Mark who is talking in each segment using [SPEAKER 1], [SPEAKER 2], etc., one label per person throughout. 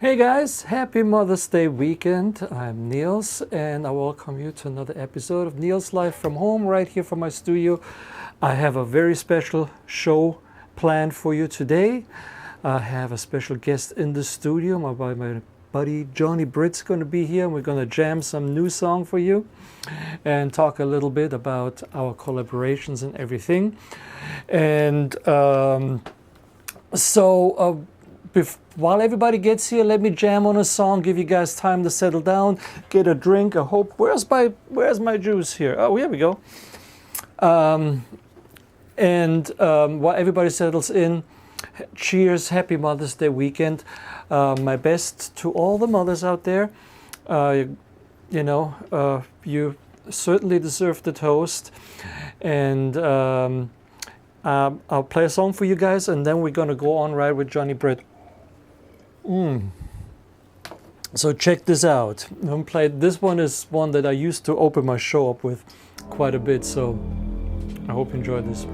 [SPEAKER 1] Hey guys, happy Mother's Day weekend. I'm Nils and I welcome you to another episode of Nils Live from Home right here from my studio. I have a very special show planned for you today. I have a special guest in the studio. My buddy Johnny Britt's going to be here and we're going to jam some new song for you and talk a little bit about our collaborations and everything. And while everybody gets here, let me jam on a song, give you guys time to settle down, get a drink. I hope. Where's my juice here? Oh, here we go. While everybody settles in, cheers, happy Mother's Day weekend. My best to all the mothers out there. You certainly deserve the toast. And I'll play a song for you guys, and then we're gonna go on right with Johnny Britt. So check this out. This one is one that I used to open my show up with quite a bit, so I hope you enjoy this.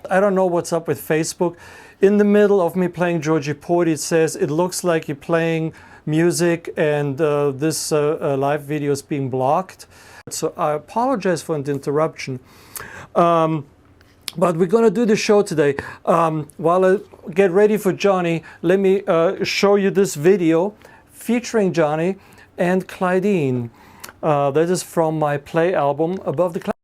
[SPEAKER 1] I don't know what's up with Facebook. In the middle of me playing Georgie Porgy, it says it looks like you're playing music and this live video is being blocked. So I apologize for the interruption. But we're going to do the show today. While I get ready for Johnny, let me show you this video featuring Johnny and Clydeen. That is from my play album, Above the Clouds.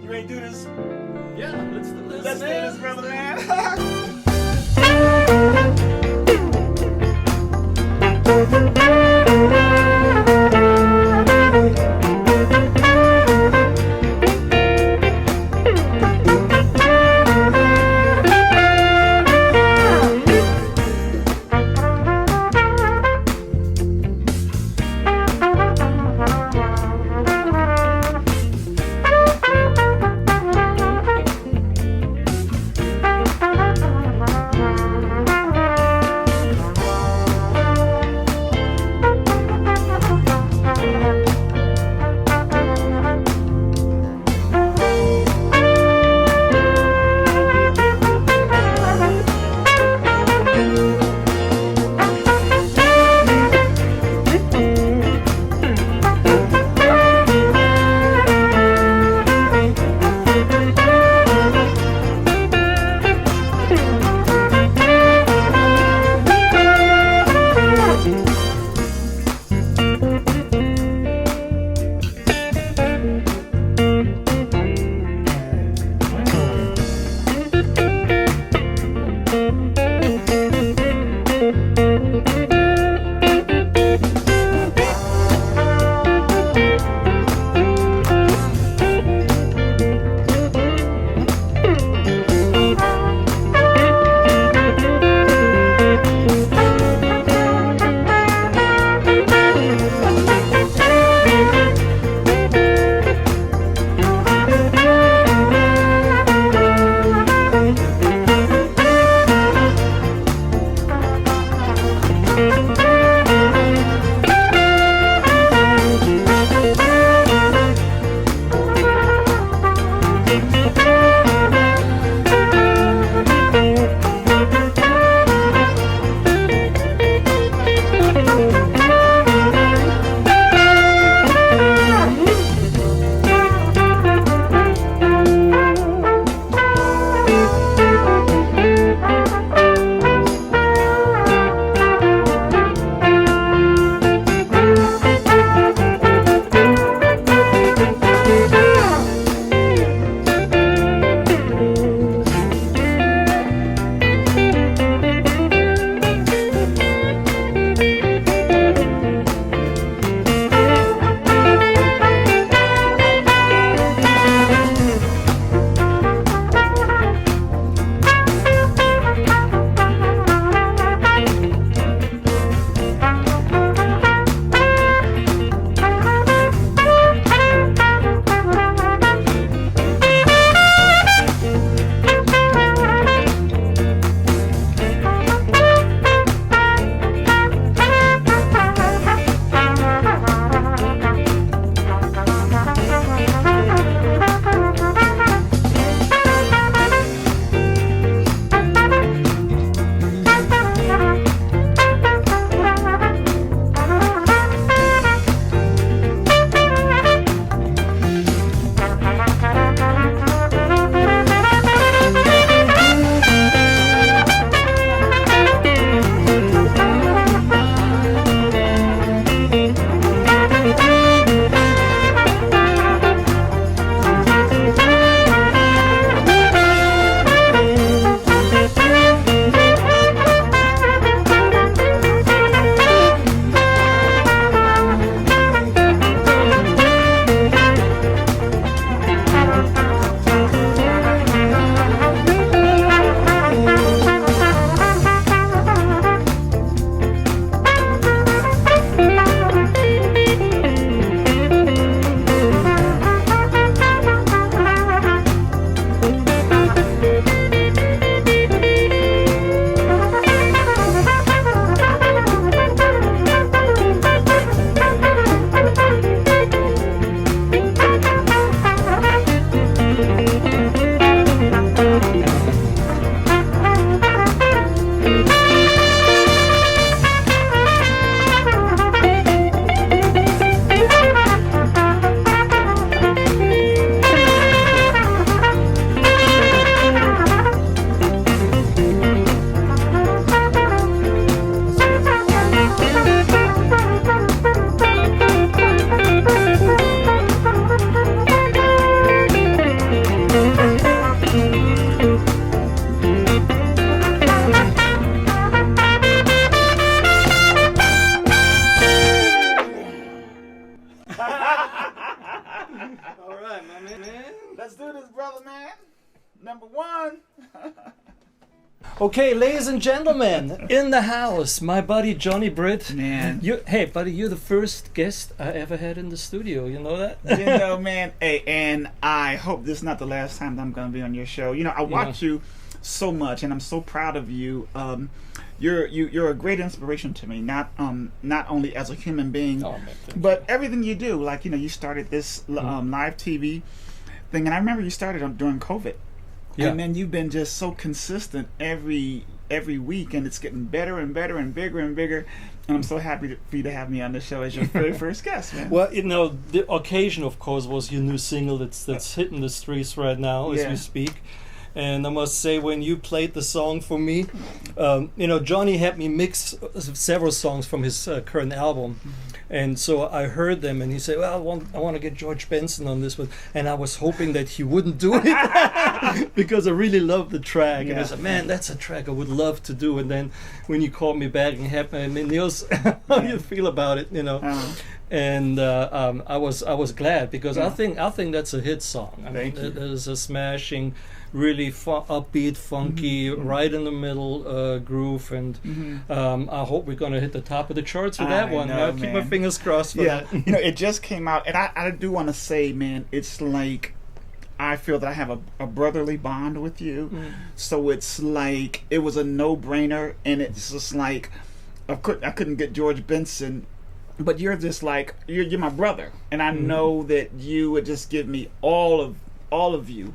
[SPEAKER 2] You ready to do this?
[SPEAKER 1] Yeah, let's do this.
[SPEAKER 2] Let's do this, brother, man.
[SPEAKER 1] All right, my man.
[SPEAKER 2] Let's do this, brother, man. Number one.
[SPEAKER 1] Okay, ladies and gentlemen, in the house, my buddy Johnny Britt.
[SPEAKER 2] Man.
[SPEAKER 1] Hey, buddy, you're the first guest I ever had in the studio. You know that?
[SPEAKER 2] You know, man. Hey, and I hope this is not the last time that I'm going to be on your show. You know, I watch you so much, and I'm so proud of you. You're a great inspiration to me. Not only as a human being, but everything you do. Like, you know, you started this live TV thing, and I remember you started during COVID. Yeah. And then you've been just so consistent every week, and it's getting better and better and bigger and bigger. And I'm so happy for you to have me on the show as your very first guest, man.
[SPEAKER 1] Well, you know, the occasion, of course, was your new single that's hitting the streets right now as we speak. And I must say, when you played the song for me, you know, Johnny had me mix several songs from his current album. And so I heard them, and he said, well, I want to get George Benson on this one. And I was hoping that he wouldn't do it because I really loved the track. Yeah. And I said, man, that's a track I would love to do. And then when you called me back and had me, Nils, how do you feel about it, you know? And I was glad because I think that's a hit song. I mean, it is a smashing, really upbeat, funky, right in the middle groove, and I hope we're gonna hit the top of the charts with that one. I'll keep my fingers crossed for that.
[SPEAKER 2] You know, it just came out, and I do want to say, man, it's like I feel that I have a brotherly bond with you. So it's like it was a no-brainer, and it's just like I couldn't get George Benson. But you're just like you're my brother, and I know that you would just give me all of you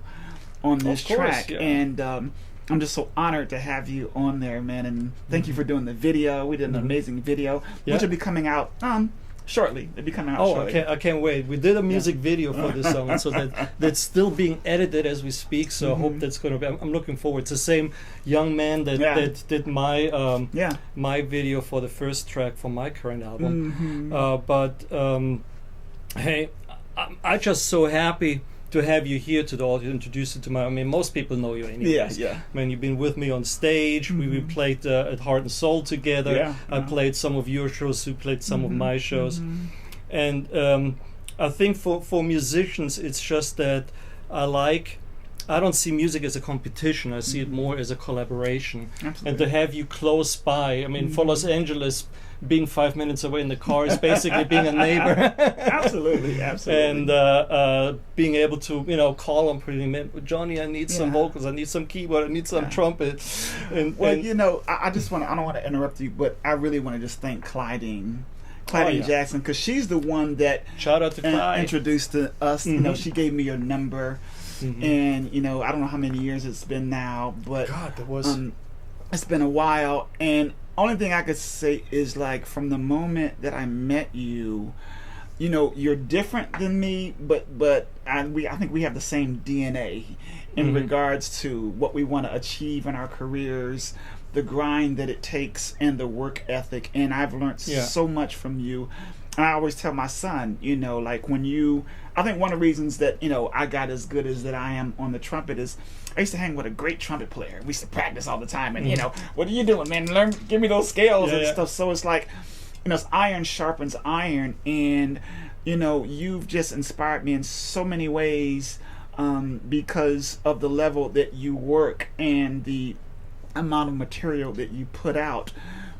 [SPEAKER 2] on this track, and I'm just so honored to have you on there, man. And thank you for doing the video. We did an amazing video, which will be coming out shortly. It'll be coming out shortly.
[SPEAKER 1] I can't wait. We did a music video for this song, so that's still being edited as we speak. So I hope that's going to be. I'm looking forward. It's the same young man that did my my video for the first track for my current album. Hey, I'm just so happy to have you here to the audience, introduce you to my. I mean, most people know you anyways. I mean, you've been with me on stage. We played at Heart and Soul together. I played some of your shows. You played some of my shows. And I think for musicians, it's just that I don't see music as a competition. I see it more as a collaboration. Absolutely. And to have you close by. I mean, for Los Angeles, being 5 minutes away in the car is basically being a neighbor.
[SPEAKER 2] Absolutely.
[SPEAKER 1] And being able to, you know, call on pretty man, Johnny, I need some vocals, I need some keyboard, I need some trumpet. And
[SPEAKER 2] you know, I don't want to interrupt you, but I really want to just thank Clydine Jackson, because she's the one that
[SPEAKER 1] shout out to Clyde.
[SPEAKER 2] Introduced to us. You know, she gave me your number, and you know, I don't know how many years it's been now, but
[SPEAKER 1] God, that was
[SPEAKER 2] it's been a while. And only thing I could say is, like, from the moment that I met you, you know, you're different than me, but I think we have the same DNA in regards to what we want to achieve in our careers, the grind that it takes, and the work ethic. And I've learned so much from you. And I always tell my son, like I think one of the reasons that, I got as good as that I am on the trumpet is I used to hang with a great trumpet player. We used to practice all the time. And, what are you doing, man? Give me those scales and stuff. So it's like, it's iron sharpens iron. And, you've just inspired me in so many ways because of the level that you work and the amount of material that you put out.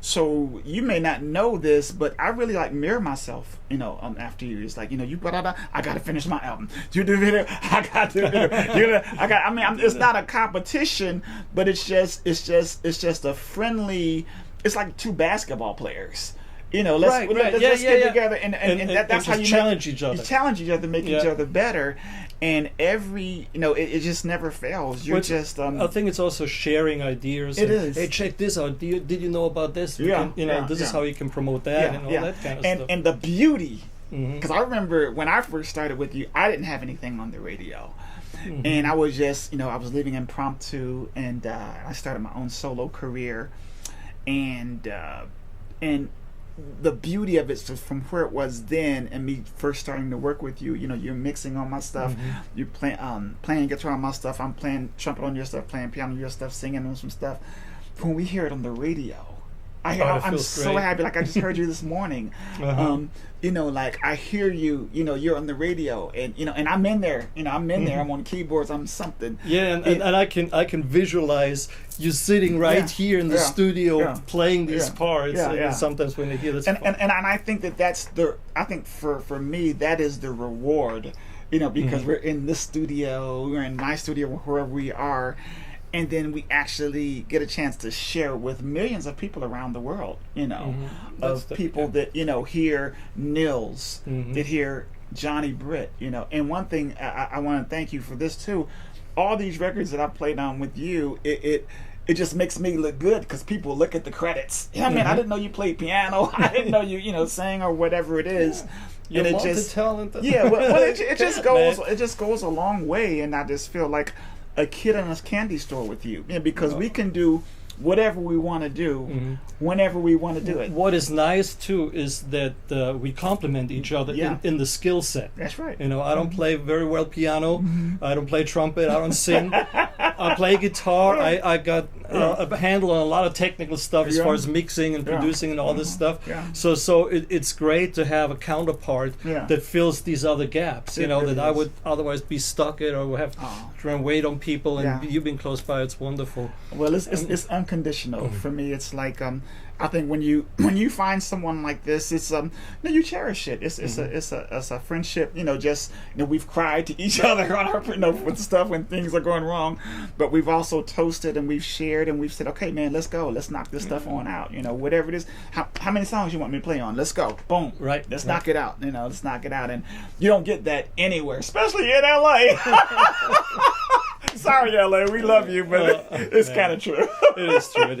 [SPEAKER 2] So you may not know this, but I really like mirror myself, after you. It's like, you put out I got to finish my album. You do video, I got to do it's not a competition, but it's just a friendly, it's like two basketball players. Let's get together and that's how you challenge each other. You challenge each other, make each other better. And every, it just never fails. You're just.
[SPEAKER 1] I think it's also sharing ideas.
[SPEAKER 2] It is.
[SPEAKER 1] Hey, check this out. Did you know about this? This is how you can promote that and all that kind of stuff.
[SPEAKER 2] And the beauty, because I remember when I first started with you, I didn't have anything on the radio. And I was just, I was living impromptu, and I started my own solo career. And the beauty of it from where it was then and me first starting to work with you, you're mixing on my stuff, you're playing guitar on my stuff, I'm playing trumpet on your stuff, playing piano on your stuff, singing on some stuff. When we hear it on the radio, I'm so happy. Like I just heard you this morning. Like I hear you. You're on the radio, and and I'm in there. I'm in there. I'm on keyboards. I'm something.
[SPEAKER 1] Yeah, and I can visualize you sitting right here in the studio playing these parts. And sometimes when I hear this,
[SPEAKER 2] and I think that's I think for me that is the reward. Because we're in this studio, we're in my studio, wherever we are. And then we actually get a chance to share with millions of people around the world, of people that, hear Nils, that hear Johnny Britt, And one thing I want to thank you for this too. All these records that I played on with you, it just makes me look good because people look at the credits. I didn't know you played piano. I didn't know you sang or whatever it is.
[SPEAKER 1] You're multi-talented.
[SPEAKER 2] It just goes. It just goes a long way, and I just feel like a kid in a candy store with you, because we can do whatever we want to do whenever we want to do it.
[SPEAKER 1] What is nice too is that we complement each other in the skill set.
[SPEAKER 2] That's right.
[SPEAKER 1] I don't play very well piano. I don't play trumpet. I don't sing. I play guitar. I got a handle on a lot of technical stuff as far as mixing and producing and all this stuff. So it's great to have a counterpart that fills these other gaps. That I would otherwise be stuck at or would have to try and wait on people. And you've been close by. It's wonderful.
[SPEAKER 2] Well, it's unconditional for me. It's like I think when you find someone like this, it's you cherish it. It's a friendship. We've cried to each other on our with stuff when things are going wrong, but we've also toasted and we've shared and we've said, okay, man, let's go. Let's knock this stuff on out. Whatever it is. How many songs you want me to play on? Let's go. Boom.
[SPEAKER 1] Right.
[SPEAKER 2] Let's knock it out. Let's knock it out. And you don't get that anywhere, especially in LA. Sorry, LA, we love you, but it's kind of true.
[SPEAKER 1] It is true.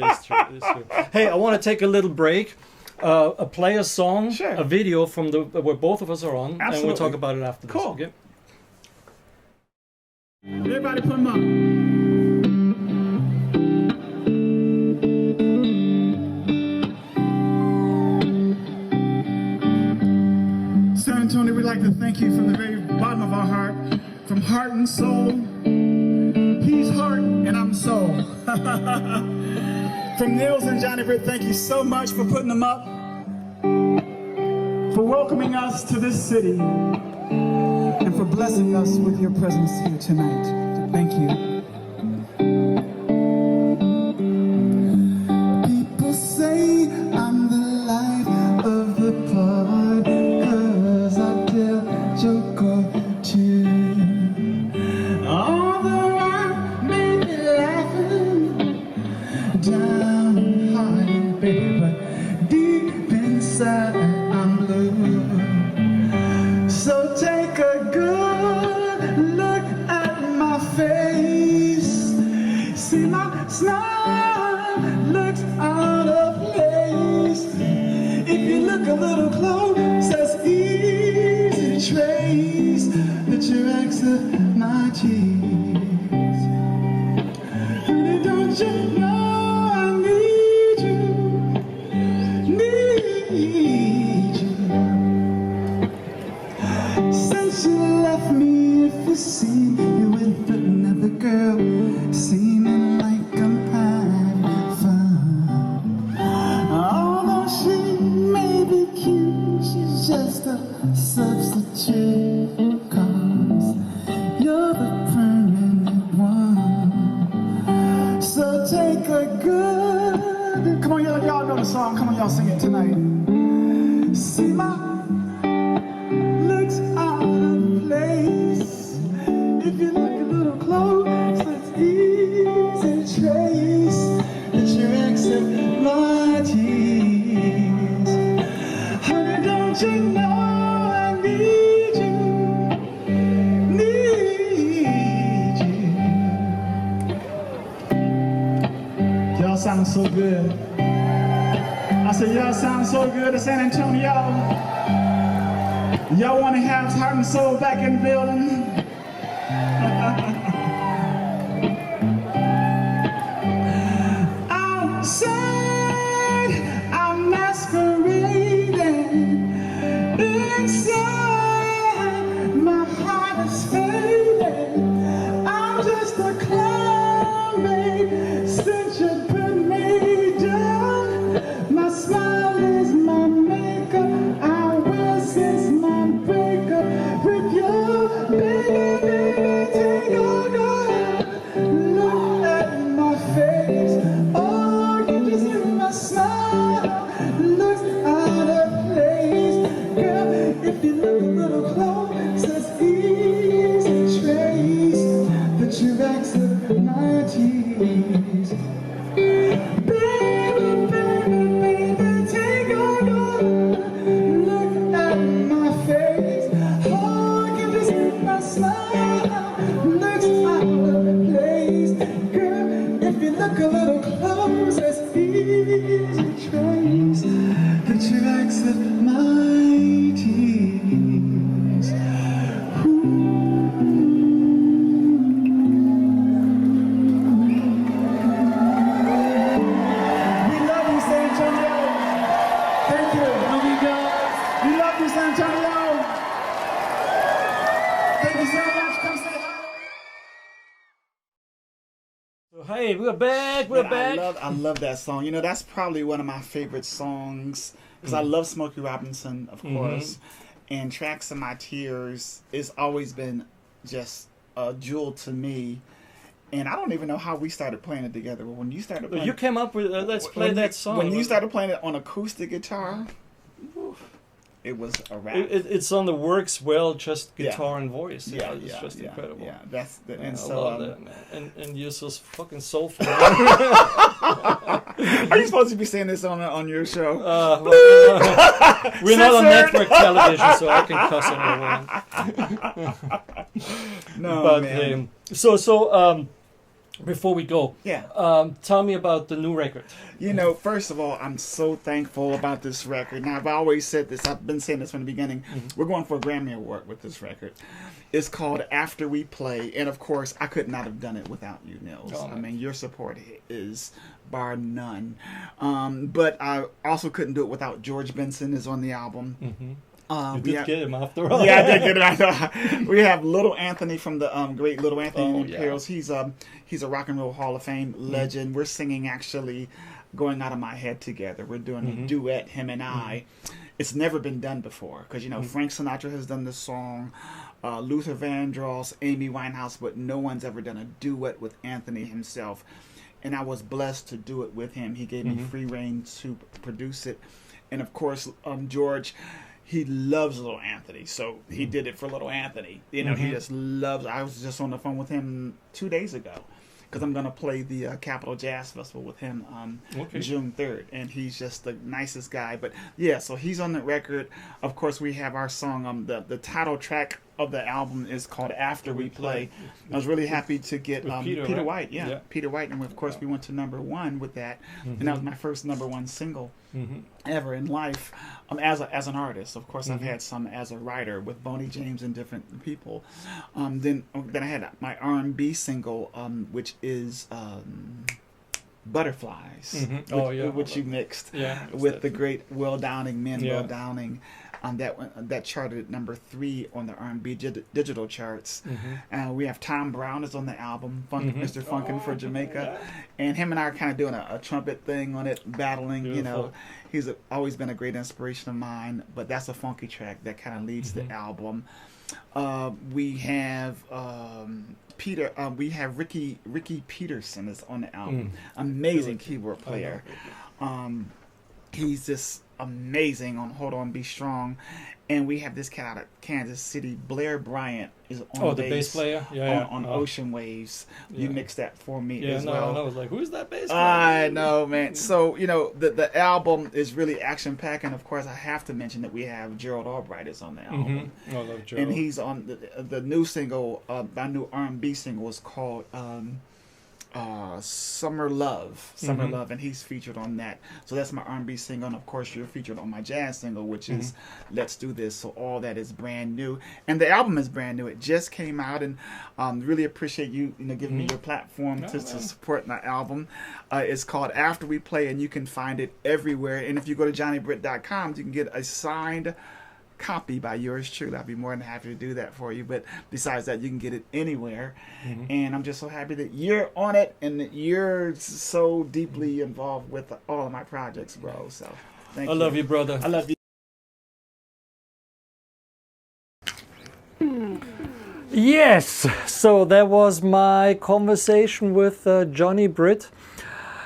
[SPEAKER 1] Hey, I want to take a little break, play a song, a video from where both of us are on,
[SPEAKER 2] Absolutely.
[SPEAKER 1] And we'll talk about it after this.
[SPEAKER 2] Cool.
[SPEAKER 1] Okay?
[SPEAKER 2] Everybody put them up. San Antonio, we'd like to thank you from the very bottom of our heart, from heart and soul. He's heart and I'm soul. From Nils and Johnny Britt, thank you so much for putting them up, for welcoming us to this city, and for blessing us with your presence here tonight. Thank you. People say I'm the life of the party, 'cause I tell joke or two. Although I may be laughing downhearted, baby, but deep inside I'm blue. So take a good look at my face. See my smile looks out of place. If you look a little close, it's easy to trace the tracks of my cheeks. Honey, don't you know I need you, need you. Since you left me, if you see you with another girl, seeming like I'm having fun. Although she may be cute, she's just a substitute. 'Cause you're the permanent one. So take a good. Come on, y'all know the song. Come on, y'all sing it tonight. See my looks out of place. If you look a little close, it's easy to trace that you accept my tears. Honey, don't you know I need you, need you. Y'all sound so good. I said, y'all sound so good to San Antonio. Y'all want to have heart and soul back in the building? Outside, I'm masquerading. Inside, my heart is fading. I'm just a clown, babe, since you put me down. My smile is my makeup. I will since my breakup with you, baby, take over. Look at my face. Oh, you just see my smile. Looks out of place. Girl, if you look a little close, it's easy to trace that you accept my tears. Baby, baby, baby, take over. Look at my face. Oh, you just see my smile. Looks out of place. Girl, if you look a little close, it's easy to trace that you accept my tears. We love you, San Antonio. Thank you. Love you guys. We love you, San Antonio. Thank you so much. Come say hi.
[SPEAKER 1] So, hey, we're back. We're
[SPEAKER 2] Man,
[SPEAKER 1] back.
[SPEAKER 2] I love that song. You know, that's probably one of my favorite songs because I love Smokey Robinson, of course. And Tracks of My Tears has always been just a jewel to me. And I don't even know how we started playing it together. But when you started playing
[SPEAKER 1] You came up with let's play
[SPEAKER 2] when
[SPEAKER 1] that
[SPEAKER 2] you-
[SPEAKER 1] song.
[SPEAKER 2] When you started playing it on acoustic guitar, it was a wrap.
[SPEAKER 1] It's on the works well, just
[SPEAKER 2] Yeah.
[SPEAKER 1] guitar and voice. It's just incredible.
[SPEAKER 2] Yeah, that's the,
[SPEAKER 1] Yeah,
[SPEAKER 2] and
[SPEAKER 1] I
[SPEAKER 2] so
[SPEAKER 1] love that, man. And you're so fucking soulful.
[SPEAKER 2] are you supposed to be saying this on your show?
[SPEAKER 1] We're not on
[SPEAKER 2] Censored.
[SPEAKER 1] network television, so I can cuss all I want.
[SPEAKER 2] No,
[SPEAKER 1] But
[SPEAKER 2] man.
[SPEAKER 1] before we go,
[SPEAKER 2] Yeah.
[SPEAKER 1] tell me about the new record.
[SPEAKER 2] You know, first of all, I'm so thankful about this record. Now, I've always said this. I've been saying this from the beginning. We're going for a Grammy Award with this record. It's called After We Play. And, of course, I could not have done it without you, Nils.
[SPEAKER 1] Oh,
[SPEAKER 2] I mean, your support is bar none. But I also couldn't do it without George Benson is on the album.
[SPEAKER 1] You
[SPEAKER 2] We
[SPEAKER 1] did
[SPEAKER 2] have-
[SPEAKER 1] get him after all.
[SPEAKER 2] Yeah, I did get it. I know. We have Little Anthony from the great Little Anthony
[SPEAKER 1] Oh,
[SPEAKER 2] and the Imperials. He's a Rock and Roll Hall of Fame legend. We're singing actually Going Out of My Head together. We're doing a duet, him and I. It's never been done before because, you know, Frank Sinatra has done this song, Luther Vandross, Amy Winehouse, but no one's ever done a duet with Anthony himself. And I was blessed to do it with him. He gave me free reign to produce it. And, of course, George... He loves Little Anthony, so he did it for Little Anthony. You know, he just loves. I was just on the phone with him 2 days ago because I'm going to play the Capitol Jazz Festival with him June 3rd, and he's just the nicest guy. But yeah, so he's on the record. Of course, we have our song. The title track of the album is called After We Play. I was really happy to get
[SPEAKER 1] Peter,
[SPEAKER 2] Peter
[SPEAKER 1] right?
[SPEAKER 2] White. Yeah,
[SPEAKER 1] Yeah.
[SPEAKER 2] Peter White, and of course we went to #1 with that, and that was my first #1 single ever in life as an artist. Of course, I've had some as a writer with Boney James and different people. Then I had my R&B single, which is Butterflies,
[SPEAKER 1] Oh, yeah.
[SPEAKER 2] which you mixed
[SPEAKER 1] Yeah,
[SPEAKER 2] with the great Will Downing,
[SPEAKER 1] Yeah.
[SPEAKER 2] Will Downing. that charted at number 3 on the R&B digital charts. We have Tom Brown is on the album, Mr. Funkin' for Jamaica, and him and I are kind of doing a trumpet thing on it, battling.
[SPEAKER 1] Beautiful.
[SPEAKER 2] You know, he's always been a great inspiration of mine. But that's a funky track that kind of leads the album. We have we have Ricky Peterson is on the album. Amazing keyboard player. He's just amazing on Hold On Be Strong. And we have this cat out of Kansas City, Blair Bryant, is on
[SPEAKER 1] the bass player? Yeah,
[SPEAKER 2] on Ocean Waves. You mixed that for me as well.
[SPEAKER 1] Yeah, no, I was like, who's that bass player?
[SPEAKER 2] I know, man. So, you know, the album is really action-packed. And, of course, I have to mention that we have Gerald Albright is on the album.
[SPEAKER 1] I love Gerald.
[SPEAKER 2] And he's on the new single, my new R&B single is called Summer Love, and he's featured on that. So that's my R&B single, and of course you're featured on my jazz single, which is Let's Do This. So all that is brand new, and the album is brand new. It just came out, and really appreciate you giving me your platform to support my album. It's called After We Play, and you can find it everywhere. And if you go to johnnybritt.com, you can get a signed copy by yours truly. I'd be more than happy to do that for you. But besides that, you can get it anywhere. And I'm just so happy that you're on it and that you're so deeply involved with all of my projects, bro. So thank you.
[SPEAKER 1] I love you, brother.
[SPEAKER 2] I love you.
[SPEAKER 1] Yes, so that was my conversation with Johnny Britt.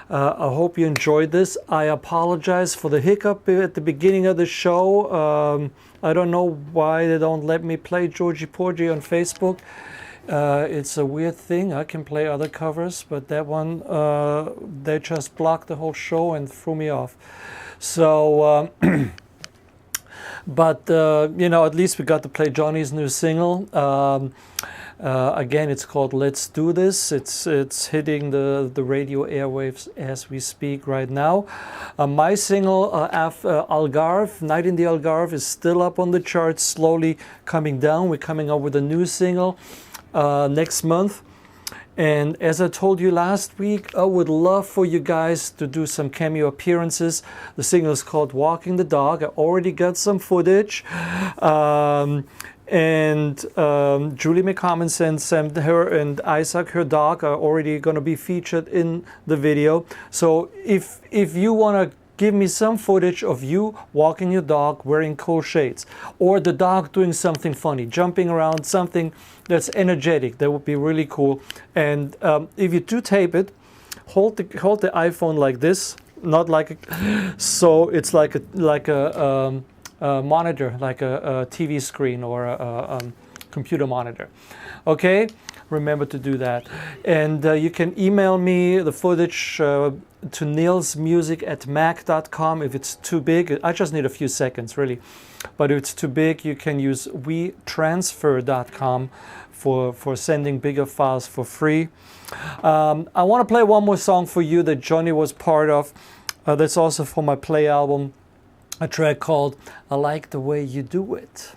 [SPEAKER 1] I hope you enjoyed this. I apologize for the hiccup at the beginning of the show. I don't know why they don't let me play Georgie Porgy on Facebook. It's a weird thing. I can play other covers, but that one, they just blocked the whole show and threw me off. So, but, at least we got to play Johnny's new single. Again, it's called Let's Do This. It's hitting the radio airwaves as we speak right now. My single, Algarve, Night in the Algarve, is still up on the charts, slowly coming down. We're coming up with a new single next month. And as I told you last week, I would love for you guys to do some cameo appearances. The single is called Walking the Dog. I already got some footage. And Julie McCommon and her and Isaac, her dog, are already going to be featured in the video. So if you want to give me some footage of you walking your dog wearing cool shades, or the dog doing something funny, jumping around, something that's energetic, that would be really cool. And if you do tape it, hold the iPhone like this, not like so it's like a monitor, like a TV screen or a computer monitor. Okay, remember to do that. And you can email me the footage to nilsmusic@mac.com. If it's too big, I just need a few seconds really, but if it's too big, you can use wetransfer.com for sending bigger files for free. I want to play one more song for you that Johnny was part of. That's also for my Play album, a track called I Like the Way You Do It.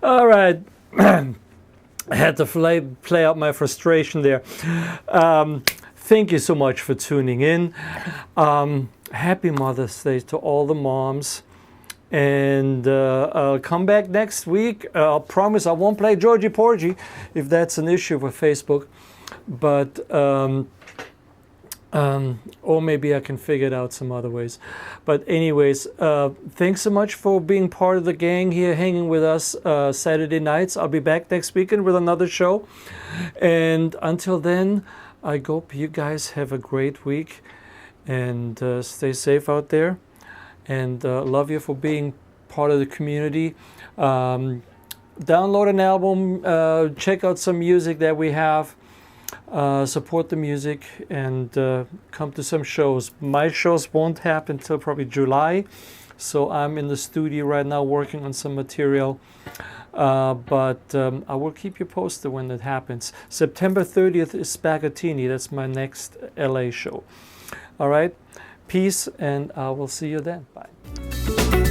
[SPEAKER 1] All right. I had to play out my frustration there. Thank you so much for tuning in. Happy Mother's Day to all the moms. And I'll come back next week. I'll promise I won't play Georgie Porgy if that's an issue with Facebook. But, or maybe I can figure it out some other ways. But anyways, thanks so much for being part of the gang here, hanging with us Saturday nights. I'll be back next weekend with another show. And until then, I hope you guys have a great week and stay safe out there. And love you for being part of the community. Download an album, check out some music that we have, support the music, and come to some shows. My shows won't happen until probably July, so I'm in the studio right now working on some material. But I will keep you posted when that happens. September 30th is Spaghettini. That's my next LA show. All right. Peace, and I will see you then. Bye.